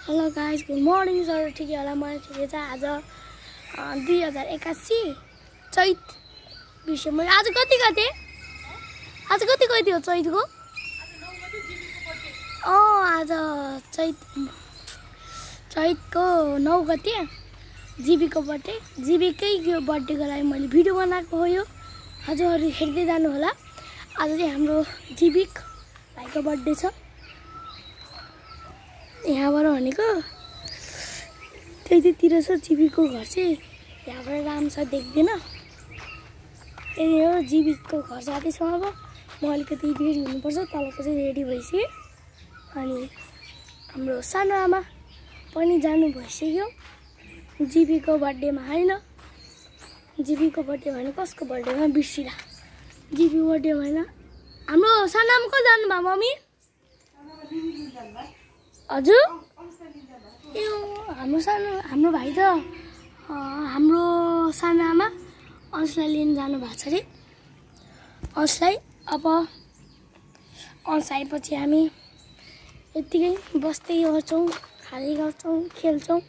Hello guys, good morning. Sir ठिकै होला, मलाई ठिकै छ। आज 2081 चैत विषयमा आज कति गते हो चैतको? आज चैतको 9 गते जीबीको बर्थडे। जीबीकै यो बर्थडेको लागि मैले भिडियो बनाएको हो। यो हजुरहरू हेर्दै जानु होला। आज चाहिँ हाम्रो जीबिक भाइको बर्थडे छ। यहाँबाट भनेको त्यतितिर छ जीबीको घर चाहिँ, यहाँबाट राम्रोसँग देख्दैन। यही हो जीबीको घर जाँदैछ। अब म अलिकति रेडी हुनुपर्छ, तलको चाहिँ रेडी भइसक्यो। अनि हाम्रो सानो आमा पनि जानु भइसक्यो जीबीको बर्थडेमा। होइन, जीबीको बर्थडे भने कसको बर्थडेमा बिर्सिला। जीबी बर्थडेमा होइन, हाम्रो सानो आमा कहाँ जानुभयो मम्मी? हजुर, यो हाम्रो भाइ त हाम्रो सानो आमा अंशलाई लिन जानु भएको छ अरे। अंशलाई अब अंश आएपछि हामी यत्तिकै बस्दै गर्छौँ, खाँदै गर्छौँ, खेल्छौँ।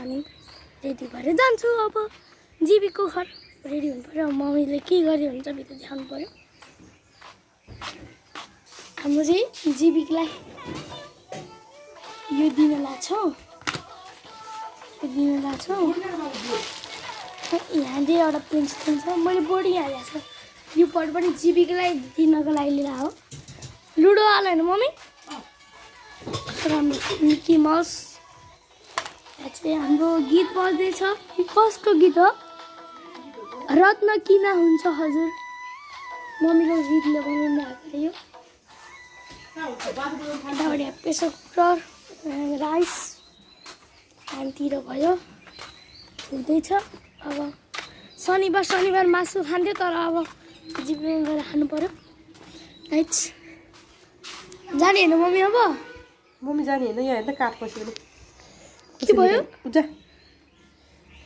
अनि रेडी भएर जान्छु। अब जीबीको घर रेडी हुनु पऱ्यो। मम्मीले के गरे हुन्छ भित्र देखाउनु पऱ्यो। हाम्रो चाहिँ जीबीलाई यो दिन लाग्छौँ, यहाँ चाहिँ एउटा पेन्सिल छ, मैले बोर्डिङ हालेको छ। यो पट पनि जीबीको लागि दिनको लागि लिएर हो। लुडो हाल होइन मम्मी? राम्रो मिकी माउस। यहाँ चाहिँ हाम्रो गीत बज्दैछ। यो कसको गीत हो? रत्न किन हुन्छ हजुर, मम्मीको गीतले बनाउनु भएको यो। यताबाट प्रेसर कुकर, राइस खानतिर भयो, हुँदैछ। अब शनिबार मासु खान्थ्यो, तर अब जीवनमा गएर खानु पर्यो। राइट जाने होइन मम्मी? अब मम्मी जाने होइन, यहाँ हेर्दा काठ पस्यो भने के भयो? पूजा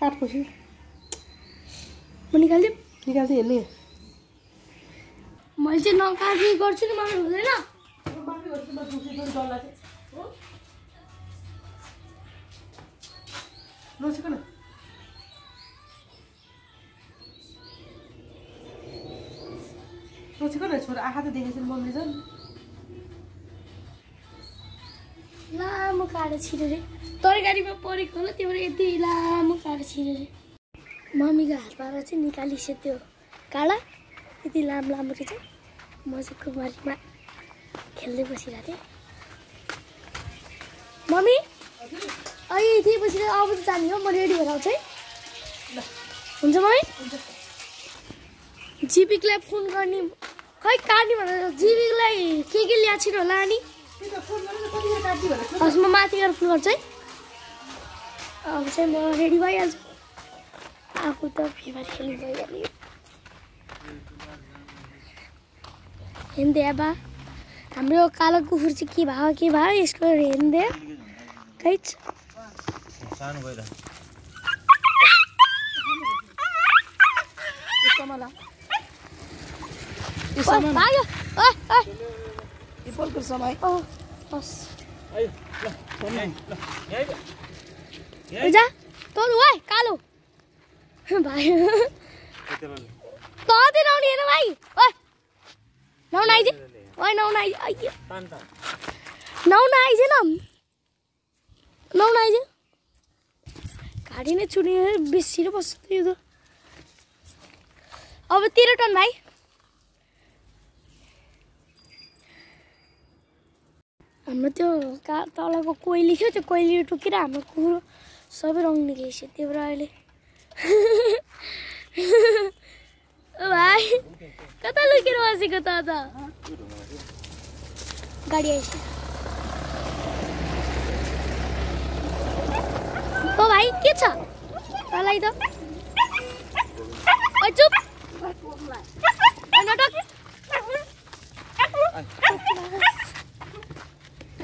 काठ पस्यो, म निकाल्थेँ हेर्ने। मैले चाहिँ नकाट्ने गर्छु नि, मलाई हुँदैन। नछिक न छोरा, आँखा त देखेछ मम्मीले झन् लामो काँडा छिर्यो रे। तरकारीमा परेको होला, त्यो भएर यति लामो काँडा छिर्यो रे। मम्मीको हातबाट चाहिँ निकालिसक्यो त्यो काँडा, यति लामो रहेछ। म चाहिँ कुमारीमा खेल्दै बसिरहेको थिएँ। मम्मी अहिले यति बसिरहेको, अब त जाने हो। म रेडी भएर आउँछु है। हुन्छ मम्मी? जीबीलाई फोन गर्ने, खै काट्ने भनेर जीबीलाई के ल्याएको छिटो होला नि। हस्, म माथि गएर फोन गर्छु है। अब चाहिँ म रेडी भइहाल्छु। आफू त फेरि खेल्नु भइहाल्यो। हेर्दै अब हाम्रो कालो कुकुर चाहिँ के भयो यसको हेर्दै खै कालो भाइ तँदै नआउने हेर भाइ। नौन आइज, नौन आइज, नौन आइज न, नौन आइज। घाँटी नै छुट्ने बेसी र बस्छ यो त। अब 13 टन भाइ। हाम्रो त्यो तलको कोइली थियो, त्यो कोइली टुकेर हाम्रो कुकुर सबै रङ निक्लिसक्यो। त्यो भएर अहिले भाइ कता लुकेर बसेको त? गाडी आइसक्यो। ओ भाइ के छ तँलाई त? चुप नाटक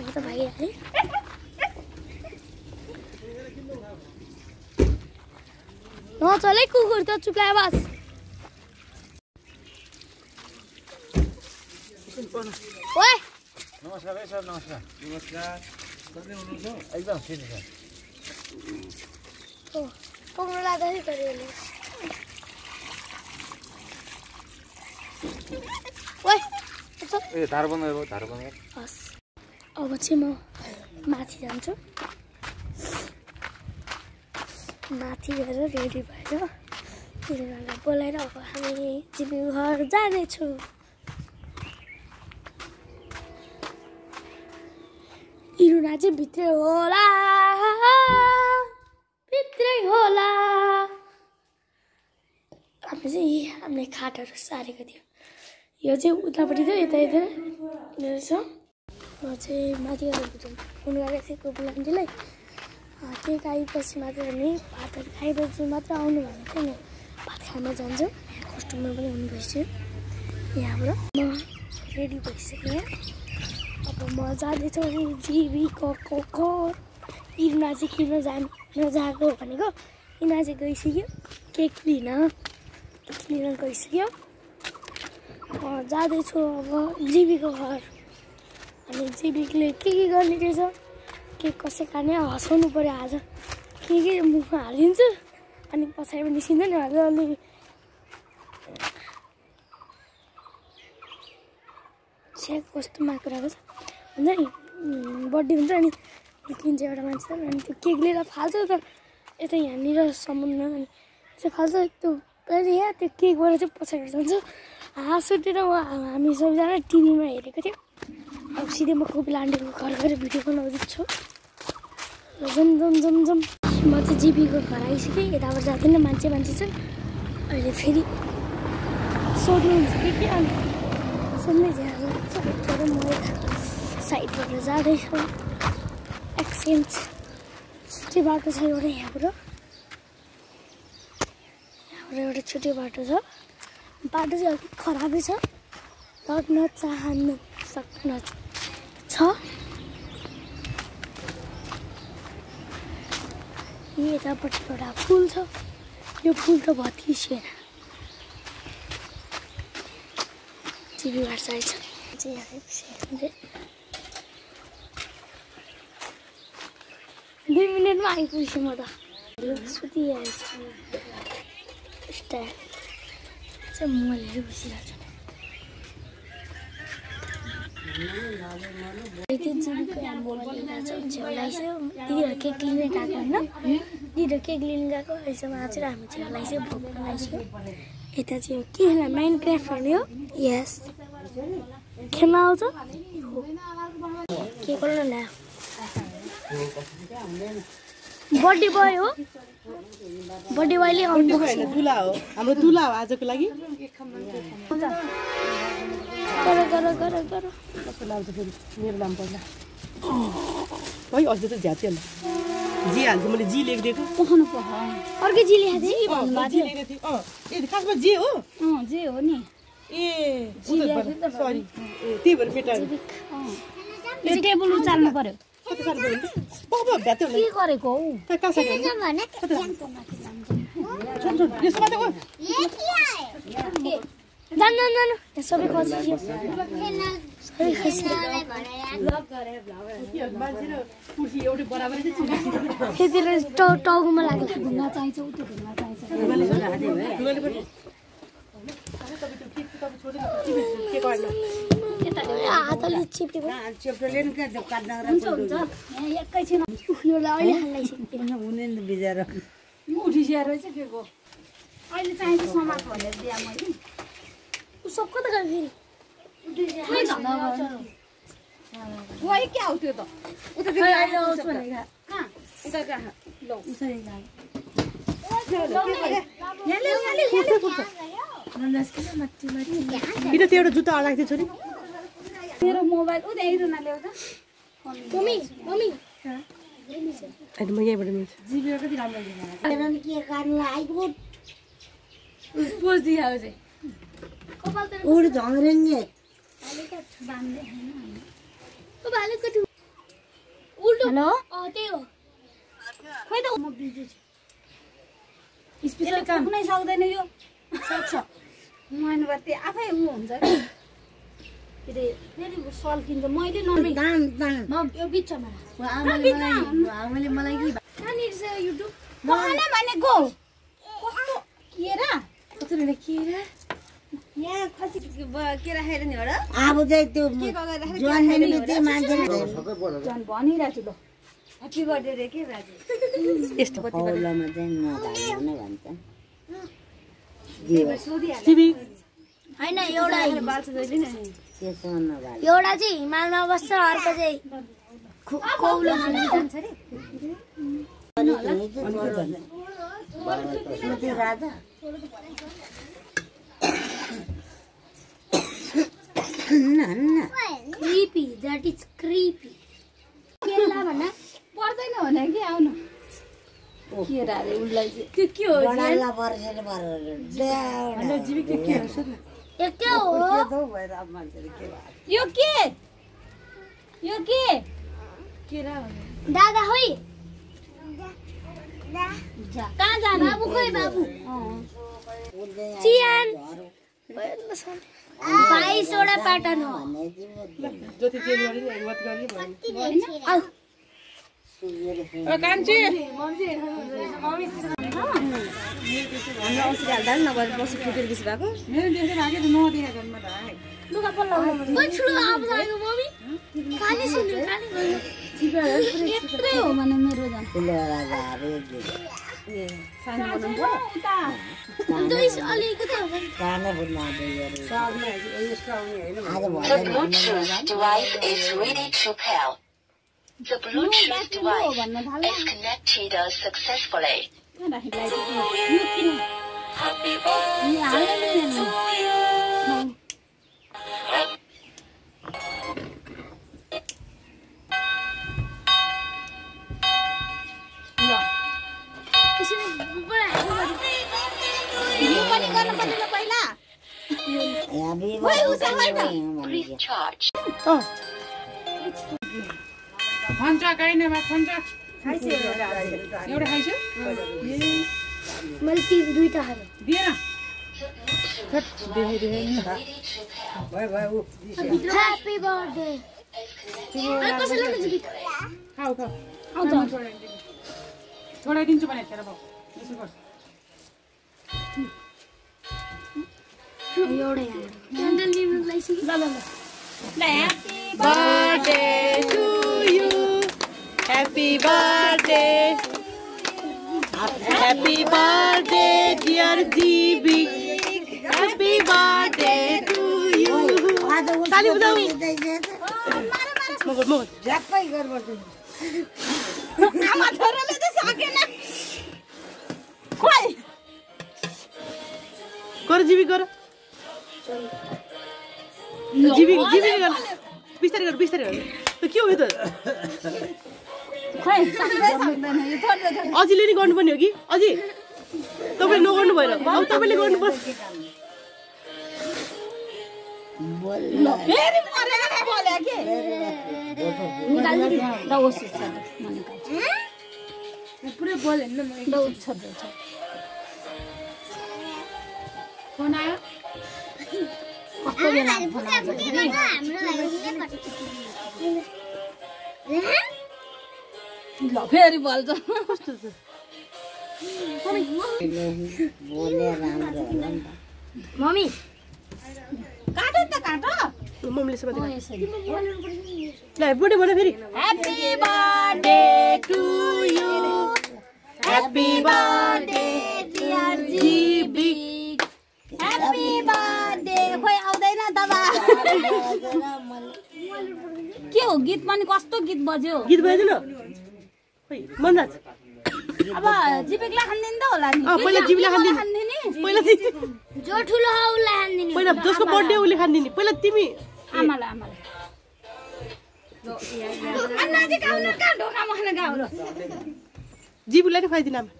त भाइहाले। नचल है कुकुर त, चुप लायो बस। ओए नमस्कार है सर, नमस्कार। नमस्कार। एकदम फेरि छ हो पक्नु लाग्दाखेरि गरेले ओइ ए धार बन्द भयो धार बन्द हस् अब चाहिँ म माथि जान्छु माथि गएर रेडी भएर तिनीहरूलाई बोलाएर अब हामी जिमी घर जानेछौँ इरुना चाहिँ भित्रै होला हामीले खाटहरू सारेको थियो यो चाहिँ उतापट्टि थियो यता यता रहेछ म चाहिँ माथि गएर बुझौँ फोन गरेको थिएँ कोपिलान्टीलाई केक आएपछि मात्र अनि भातहरू खाएपछि मात्र आउनु भनेको थियो नि भात खान जान्छौँ कस्टमर पनि आउनु भइसक्यो यहाँबाट म रेडी भइसकेँ अब म जाँदैछु जिबीको घर इरुना चाहिँ किन नजाएको भनेको इरुना चाहिँ गइसक्यो केक लिन गइसक्यो जाँदैछु अब जिबीको घर अनि जिबीले के गर्ने रहेछ केक कसै खाने हँसाउनु पऱ्यो आज के मुखमा हालिदिन्छु अनि पछाडि निस्किन्छ नि अलि छ्या कस्तो माकुराको छ हुन्छ नि बर्थडे हुन्छ अनि निस्किन्छ एउटा मान्छे अनि त्यो केक लिएर फाल्छ त यता यहाँनिर समुद्र अनि चाहिँ फाल्छ त्यो यहाँ त्यो केकबाट चाहिँ पछाडि जान्छ हाँस उठेर हामी सबैजना टिभीमा हेरेको थियो अब सिधै म कोपिलान्टीको घर गएर भिडियो बनाउँदैछु र जम म चाहिँ जिबीको घर आइसकेँ यताबाट जाँदैन मान्छे छ अहिले फेरि सोध्नुहुन्छ के अनि सुन्दै जान्छ म साइडबाट जाँदैछु एक्सचेन्ज छुट्टै बाटो छ एउटा यहाँबाट एउटा छुट्टै बाटो छ बाटो चाहिँ अलिक खराबै छ लड्न चाहनु सक्न छ यतापट्टि एउटा फुल छ यो फुल त भत्किसेन टिभीबाट चाहिन्छ चाहिँ आएपछि 2 मिनटमा आइपुगेँ म त सुतिहाल्छ स्टाइल चाहिँ मैले बसिरहेको छु जिबीको दिदीहरू केक लिन गएको होइन दिदीहरू केक लिन गएको अहिलेसम्म आज हामी छेउलाई चाहिँ भोक बनाइसक्यो यता चाहिँ के खेल्न माइनक्राफ्ट हेर्ने हो यस खेल्न आउँछ के गर्नु ल्यायो बर्थडे बोय हो बर्थडे बोयले आउनु दुला हो हाम्रो दुला हो आजको लागि गर कस्तो लाग्छ फेरि मेरो नाम पर्ला है अस्ति त झ्याच्यो नि जी हाल्छु मैले जी लेखिदिएको अर्कै जी लेखेको ए खासमा जे हो जे हो नि ए सरी त्यही भएर पेटा यो टेबल उचाल्नु पर्यो कति साल भयो बाबा भ्यात्यो के गरेको हौ कहाँ छ यो सबै त जानु सबै खसियो सबै खसियो कुर्सी एउटै बराबरै त्यतिले टाउकोमा लाग्यो ढुङ्गा चाहिन्छ उतो ढुङ्गा चाहिन्छ हातले चिप्लेको हुन्छ यहाँ एकैछिन यो अहिले हाल्दैछ उठिसकेर चाहिँ के को अहिले चाहिन्छ समाज भनेर दिए मैले सब कता गयो फेरि वही क्या हो त्यो त उता कहाँ उता कहाँ ल उसरी जा किन त्यो एउटा जुत्ता अगाएको थियो छोरी मेरो मोबाइल उता हेर्न ल्याउ त मम्मी होइन म यहीँबाट मिल्छु जिबीको कति राम्रो के गर्नु आइगो पोज दिहाउ चाहिँ कपाल त उड झङ्रेङ्गे बान्दै ओ भाले कति उल्टो हेलो त्यही हो खोइ त म बिजी छु स्पेशल काम कुनै सक्दैन यो सक्छ मैले त्यो आफै उ हुन्छ फेरि सल किन्छ मैले नमी दाम दाम म यो बिचमा आमाले मलाई कि कहाँनिर छ युट्युब खाना भनेको कस्तो केरा कस्तो रे केरा यहाँ खसी केरा खाएर नि हो र अब चाहिँ त्यो जवान त्यो मान्छेले झन् भनिरहेको छु ल ह्याप्पी बर्थडे रे के राजु यस्तो औलामा चाहिँ नभाग्नु भन्छ टिभी हैन एउटा बाल्छ जहिले नि त्यसो नभाग्नु एउटा चाहिँ हिमालमा बस्छ अर्को चाहिँ कौलोमा जान्छ रे राजा क्रिपी द्याट इज क्रिपी केला भन्न पर्दैन भने कि आउनु केरा रे उसलाई चाहिँ के हो बडाल्ला पर्सेर भरेर यो के हो यो के दादा होइ कहाँ जा बाबु खोइ बाबु चियान 22 वटा प्याटर्न हो जति चेन्ज गरि वाट गरि आउ कान्छी हाम्रो औषधि हाल्दा पनि नभए बसी फुटेर बिस भएको मेरो देख्दै भागे त नदेखेको म त लुगा पल्ला बच्चु अब जाएको मम्मी खाली सुन्नु खाली यत्रै हो भने मेरो जान सानो बनाउनु दुई अलिकति हो Bluetooth device is ready to pair. The Bluetooth device is connected successfully. Happy birthday to you. Recharge. खन्छ काइन बा खन्छ खाइसे एउटा खाइछ मैले ती दुईटा खाए दिएन खट देखे ह्यापी बर्थडे कसैले नि जिबी खाऊ छोडाइदिन्छु भने तेरो बाउ यसो गर एउटा क्यान्डल लिनु लाइसक्यो ल happy birthday to you happy birthday dear GB happy birthday to you ताली बजाऊ मगर झ्याप्पै गर्नुपर्छ आमा छोराले त सकेन खोइ गर जीवी गर जीवी गर बिस्तारै गर के हो यो त खोइ सक्दैन यो छोड्दै छ अझैले नि गर्नुपर्ने हो कि अझै तपाईले नगर्नु भएर अब तपाईले गर्नुपर्छ फेरि मरेर बोल्यो के निकाल्नु ल ओस छ म निकाल्छु पुरै बोल्यो नि म ल छोड्दै छ फोन आयो कस्तो बेला फोन आयो ल फेरि बोल्छ कस्तो छ बोले राम्रो होला नि त मम्मी काटो त काटो मम्मीले सबै देखा यसरी ल बर्थडे भन फेरि happy birthday to you happy birthday dear GB happy birthday खोइ आउँदैन दबा के हो गीत पनि कस्तो गीत बज्यो गीत बजाइदिन खोइ मनराज अब जिपेकलाई खान्दिन त होला नि पहिला जीबीलाई खान्दिन खान्दिनी पहिला जो ठुलो हो उसलाई हान्दिने पहिला जसको बर्थडे उसले खान्दिनी पहिला तिमी आमालाई अन्ना चाहिँ गाउनु कहाँ ढोकामा खान गाउँ र जीबीलाई नि खुवाइदिन आमा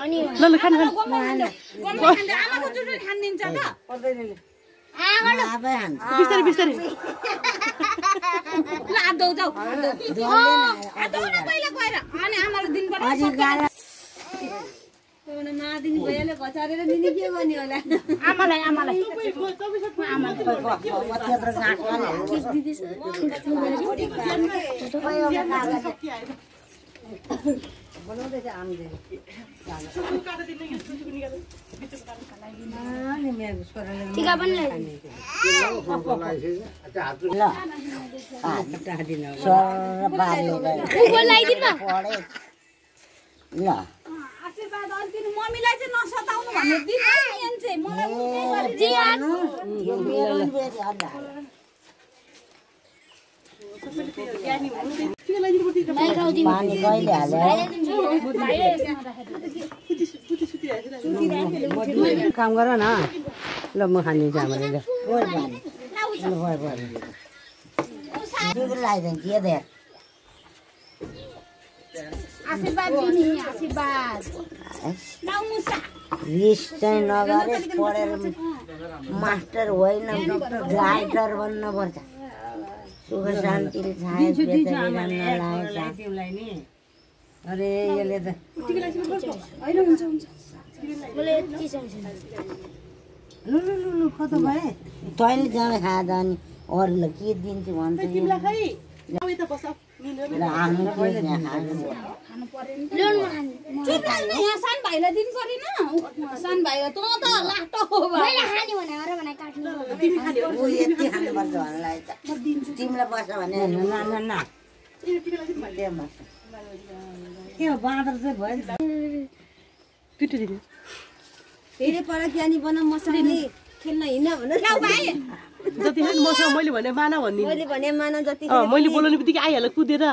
अनि ल ल खानु आमाको जुटो खान्दिन्छ त आबै हान्छ बिस्तारै बिस्तारै ल आदौ जाऊ आदौ न पहिला गएर अनि आमाले दिनुपर्छ नदिने भइहाल्यो घचारेर दिने के गर्ने होला आमालाई त्यत्रो गाँठ बनाउँदैछ आमले मेरो छोराले टिका पनि ल आशीर्वाद अन्तिम मम्मीलाई चाहिँ नसताउनु भन्ने दिनु मेन चाहिँ मलाई उठ्ने पानी कहिले हाल्यो काम गर न ल म खानिदिन्छु आमाले लगाइदिन्छ के दे आशीर्वाद दिने आशीर्वाद रिस चाहिँ नगरे पढेर मास्टर होइन डाक्टर बन्नुपर्छ सुख शान्तिले छायो अरे यसले त लु कता भए तैँले जाँदा खाँदा अनि अरूलाई के दिन्छु भन्छ सानो भाइलाई दिनु परेन सानो भाइलाई त लाटो हो यति खानुपर्छ भन्नलाई त तिमीलाई बस्छ भने के हो बाँदर चाहिँ भयो फेरि पर ज्ञानी बना मसँग खेल्न हिँड्न भनेर जतिखेर मसँग मैले भने माना भन्ने मैले भने माना जति मैले बोलाउने बित्तिकै आइहाल्यो कुदेर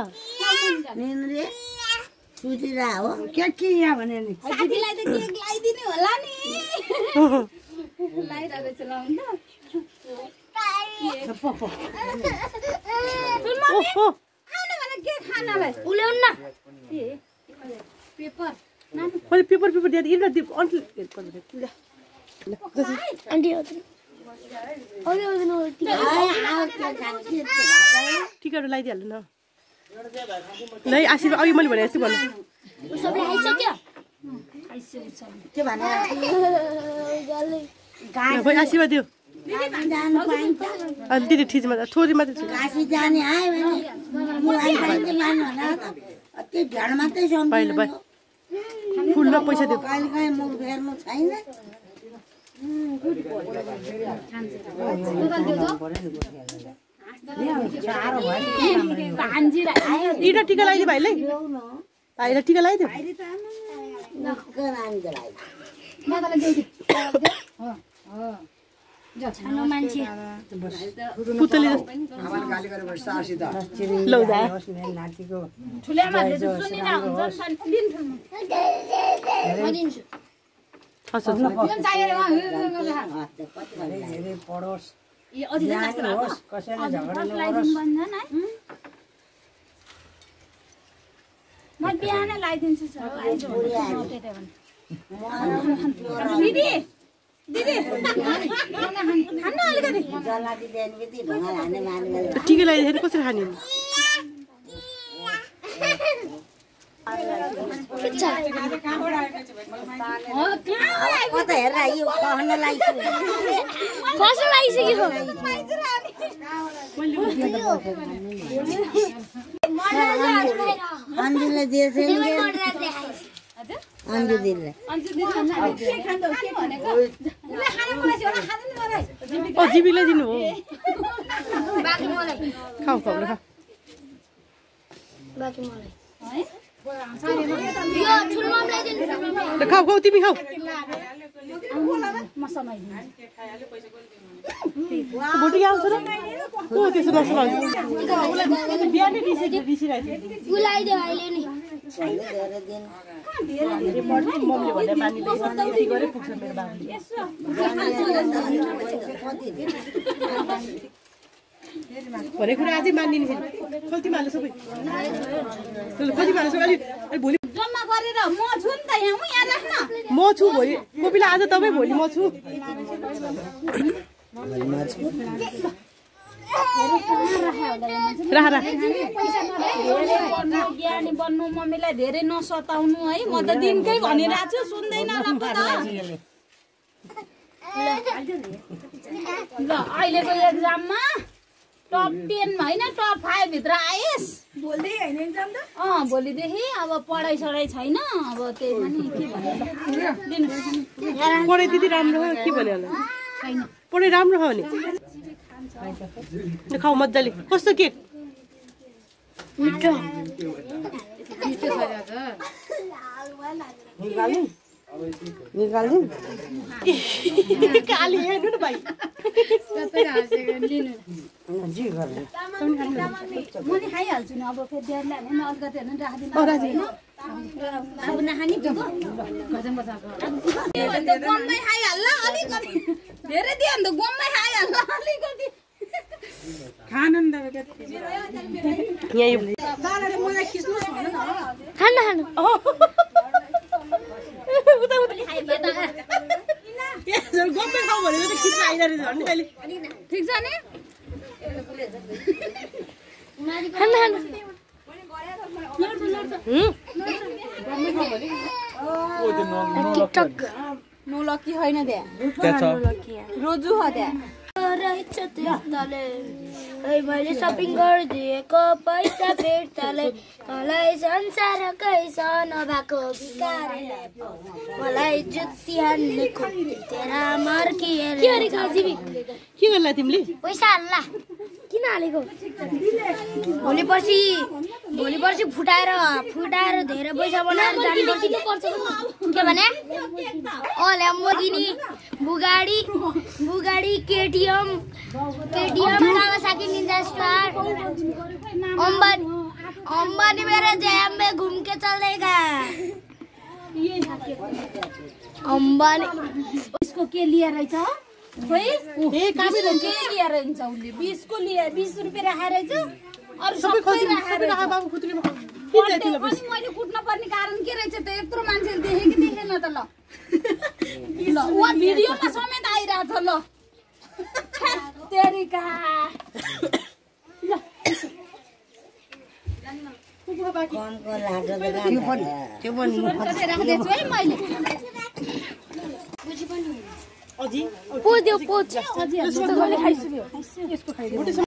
सुतिरा हो के यहाँ भने नि साथीलाई त केक ल्याइदिने होला नि ल्याइरहेको छ लाउनु आउनु भने के खानालाई उल्याउनु न पेपर मैले पेपर दिएर इन्टर आन्टी टिकाहरू लगाइदिइहाल्नु न ल आशीर्वाद अघि मैले भने जस्तै भन्नु सबले खाइसक्यो के भने आशीर्वाद दियो जानु पाइन्छ अनि दिदी ठिचमा छोरी मात्रै छु काशी जाने आयो भने मोबाइल पाइन्छ लानु होला त्यो भेड मात्रै पाइलो फुल र पैसा दियो कहिले काहीँ मुख फेर्नु छैन इटा टिका लगाइदियो भाइलाई भाइलाई टिका लगाइदियो पुतली पढोस् कसैले म बिहानै लगाइदिन्छु दिदी दिदी खानु अलिकति टिका लगाइदिएर कसरी खाने कता हेर यो खस्न लागिसक्यो अन्जुलाई दिएछ अन्जु दिदीलाई जिबीलाई दिनु हो खाऊ खाऊ ल खाऊ खाऊ तिमी खाऊ भोलि आउँछ र को त्यसो नसुनाउँछ बिहानै रिसिरहेको मम्मीले भने पानीले यति गरे पुग्छ मेरो बाबुले भनेको कुरा अझै मान्दिने फेरि खल्तीमा हाल्नु सबै खल्तीमा हाल्नु सबै अलि भोलि जम्मा गरेर म छु नि त यहाँ राख्न म छु भोलि कोही बेला आज तपाईँ भोलि म छु ज्ञानी बन्नु मम्मीलाई धेरै नसताउनु है म त दिनकै भनिरहेको छु सुन्दैन ल अहिलेको एक्जाममा टप 10 होइन टप 5 भित्र आएस् भोलिदेखि अब पढाइ सढाइ छैन अब त्यही पनि के भन्नु पढाइ दिदी राम्रो हो के भन्यो होला पढाइ राम्रो हो नि खाऊ मजाले कस्तो केक मिठो निकाल्नु काली हेर्नु न भाइ जी गर्नु मैले खाइहाल्छु नि अब फेरि डेढलाई होइन अलिकति हेर्नु राखिदिनु अब नखाने गममै खाइहाल्ला अलिकति धेरै दियो भने त गममै खाइहाल्ला अलिकति खानु नि खानु गम्मै खाऊ भनेको त खिच्न आइरहेको छ नि अहिले ठिक छ नि नो लकी होइन त्यहाँ रोजु हो त्यहाँ रहेछ त्यसले मैले सपिङ गरिदिएको पैसा फिर्ताले मलाई संसारकै नभएको भिखारीले मलाई जुत्ती हान्ने तेरा मर्किएर के गर्ला तिमीले पैसा हाल्ला किन हालेको भोलि पर्सि फुटाएर धेरै पैसा बनाएर जानुपर्छ के भने Lamborghini Bugatti KTM Kawasaki Ninja star Ambani मेरे जैम में घूम के चल देगा अंबानी इसको के लिया रहेछ खोइ के लिया रहेछ उले 20 को लिया 20 रुपैयाँ राखेर रहेछ अरु सबै राखेर बाबु खुत्रीमा मैले कुट्न पर्ने कारण के रहेछ त यत्रो मान्छेले देखे कि देखेन त ल ल वा भिडियोमा समेत आइराछ ल तेरिका कमको लाग्यो त्यो पनि राख्दैछु है मैले पोज्यो अझै खाइसक्यो यसको खाइदियो